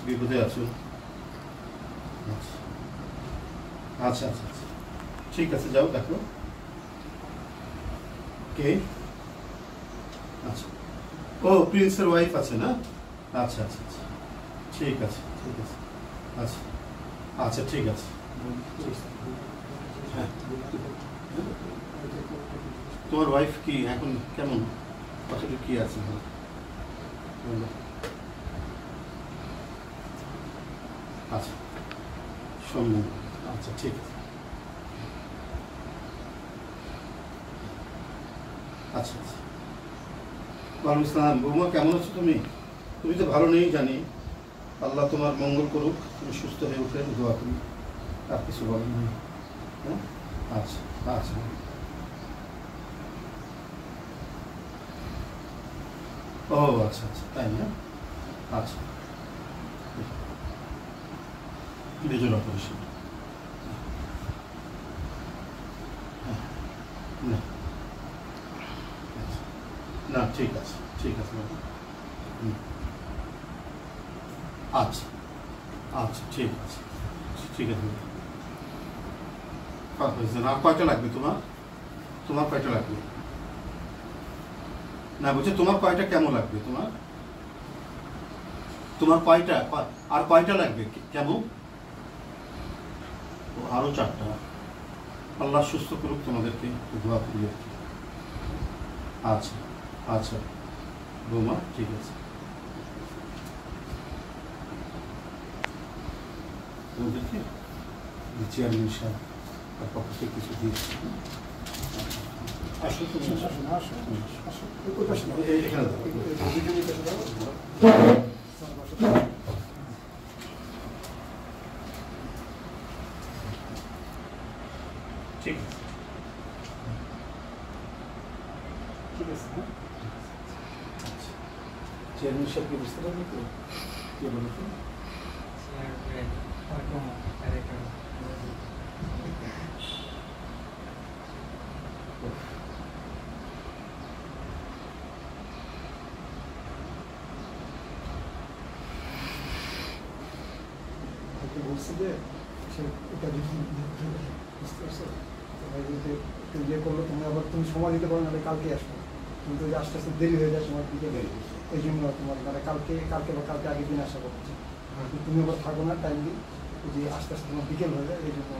বিপদে আছো। আচ্ছা আচ্ছা আচ্ছা, ঠিক আছে, যাও দেখো। কে? আচ্ছা, ও প্রিন্সের ওয়াইফ আছে না? আচ্ছা আচ্ছা আচ্ছা, ঠিক আছে ঠিক আছে, আচ্ছা আচ্ছা ঠিক আছে। হ্যাঁ, তোমার ওয়াইফ কি এখন কেমন, কতটুকু কি আছে? আচ্ছা সম্মান, আচ্ছা ঠিক আছে। আচ্ছা আচ্ছা, ওয়ালাইকুম আসসালাম। বৌমা কেমন আছো তুমি? তুমি তো ভালো নেই জানি, আল্লাহ তোমার মঙ্গল করুক, তুমি সুস্থ হয়ে উঠে দোয়া করি, আর কিছু বলেন নেই। হ্যাঁ আচ্ছা আচ্ছা, ও আচ্ছা আচ্ছা, তাই না? আচ্ছা, মেজর অপারেশন? না না, ঠিক আছে ঠিক আছে। আচ্ছা আচ্ছা ঠিক আছে ঠিক আছে। আর কয়টা লাগবে তোমার? তোমার কয়টা লাগবে? না বলছি তোমার কয়টা কেমন লাগবে? তোমার তোমার কয়টা, আর কয়টা লাগবে কেমন? আরো 4টা। আল্লাহ সুস্থ করুক তোমাদেরকে, দোয়া করি। আচ্ছা আচ্ছা বৌমা, ঠিক আছে। তোমাদেরকে চেয়ারম্যান সাহেব তার পক্ষ থেকে কিছু দিয়েছি। আসো তুমি, এখানে ঠিক আছে ঠিক আছে। চেয়ারম্যান সাহেব কি বুঝতে পারবে তো? কে বলো তো? বলছি যে এটা বুঝতে পারছো, তুমি ইয়ে করলো, তুমি আবার তুমি সময় দিতে পারো না, কালকে আসবো। তুমি তো আস্তে আস্তে দেরি হয়ে যায় তোমার দিকে, এই জন্য তোমার মানে কালকে বা কালকে আগের দিন আসা করছি। তুমি আবার থাকো না টাইমলি, যদি আস্তে আস্তে তোমার বিকেল হয়ে যায়, এই জন্য।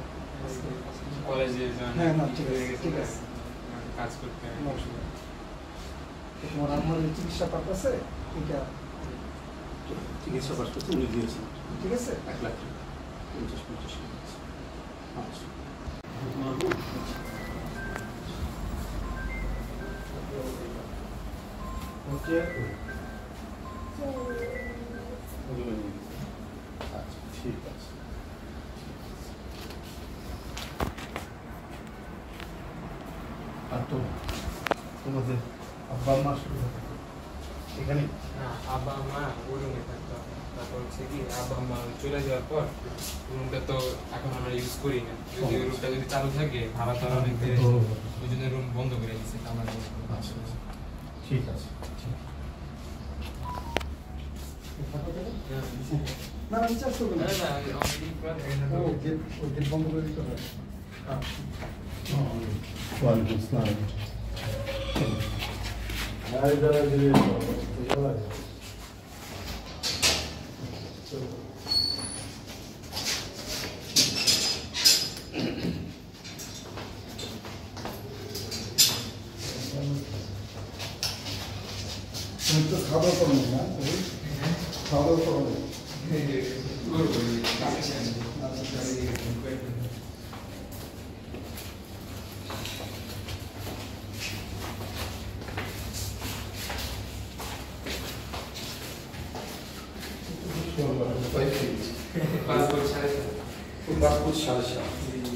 হ্যাঁ না, ঠিক আছে ঠিক আছে, কাজ করতে তোমার আমার চিকিৎসা পারতেছে, এটা চিকিৎসা পাস করতে উনি দিয়েছেন, ঠিক আছে? 1 লাখ টাকা 50-50। আচ্ছা ঠিক আছে। আর তো তোমাদের আব্বা মা এখানে? না, আব্বা মা ওই রুমে থাকতো। তারপর হচ্ছে কি আব্বা মা চলে যাওয়ার পর রুমটা তো এখন আমরা ইউজ করি না। যদি ওই রুমটা যদি চালু থাকে ভাড়া তো অনেক বেড়ে, ওই জন্য রুম বন্ধ করে দিচ্ছে আমার। আচ্ছা ঠিক আছে। না না, বিচার করবেন না, গেট বন্ধ করে দিতে হবে। ওয়ালাইকুম আসসালাম। তো খাবার করুন না, খাবার করুন। পাসপোর্ট 7.5।